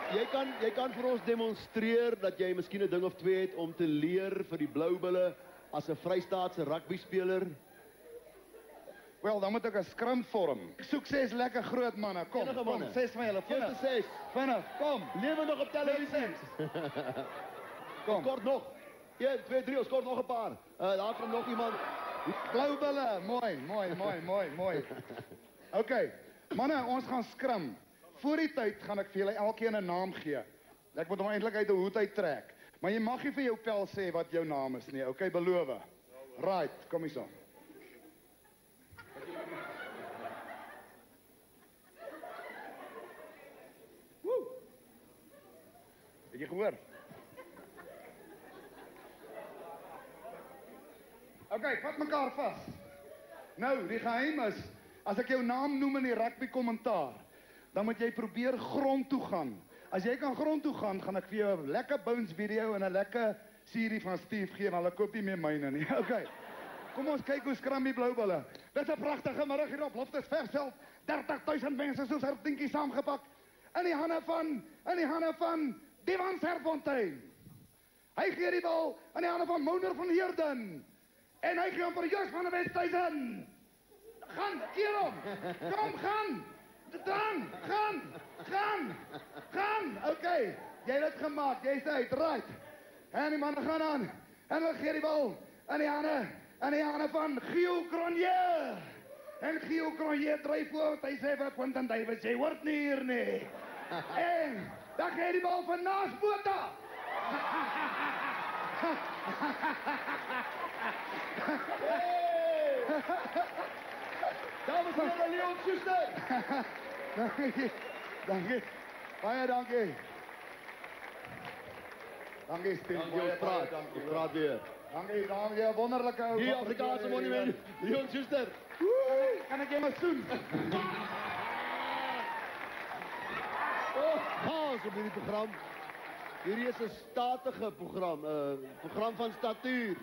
Jy kan vir ons demonstreer dat jy miskien 'n ding of twee het om te leer vir die Blou Bulle as 'n Vrystaatse rugbyspeler. Wel, dan moet ek 'n scrum vorm. Ek soek 6 lekker groot manne. Kom, Enige kom, manne. 6 van julle. Eerste 6. Vinnig, kom. Lewe nog op televisie. Kom. Kort nog. 1, 2, 3, ons kort nog 'n paar. Daar kom nog iemand. Blou Bulle, mooi. OK, manne, ons gaan scrum. Voor die tyd gaan ek vir julle elkeen 'n naam gee. Ek moet hom eintlik uit 'n hoed uittrek. Maar jy mag nie vir jou pel sê wat jou naam is nie. OK, beloof. Right, kom hier so. Het jy gehoor? OK, vat mekaar vas. Nou, die geheim is, as ek jou naam noem in die rugby kommentaar, dan moet jy probeer grond toe gaan. As jy kan grond toe gaan, gaan ek vir jou 'n lekker bounce video en 'n lekker serie van Steve gee, en hulle koop nie meer myne nie. OK. Kom ons kyk hoe skram die Blou Bulle. Dit is 'n pragtige middag hier op Loftus Versveld. 30.000 mense soos hartdinkies saamgepak. In die hande van Divan Serfontein. Hy gee die bal in die hande van Mouner van Heerden. En hy gee hom vir Jos van der Westhuizen. Gaan, keer hom. Kom, gaan. Gaan. OK, jy het dit gemaak. Jy's uit, right. En die manne gaan aan. En hulle gee die bal in die hande van Gio Cronje. En Gio Cronje dryf voort. Hy sê vir Quentin Davies, jy hoort nie hier nie. En dan gee die bal van Naas Botha. Dames en heren, Leon Schuster. Dankie. Baie dankie. Dankie, Steve. Ons praat weer. Dankie, wonderlike ou. Die Afrikaanse monument, Leon Schuster. Kan ek jou maar soen? Chaos op hierdie program. Hierdie is 'n statige program, 'n program van statuur.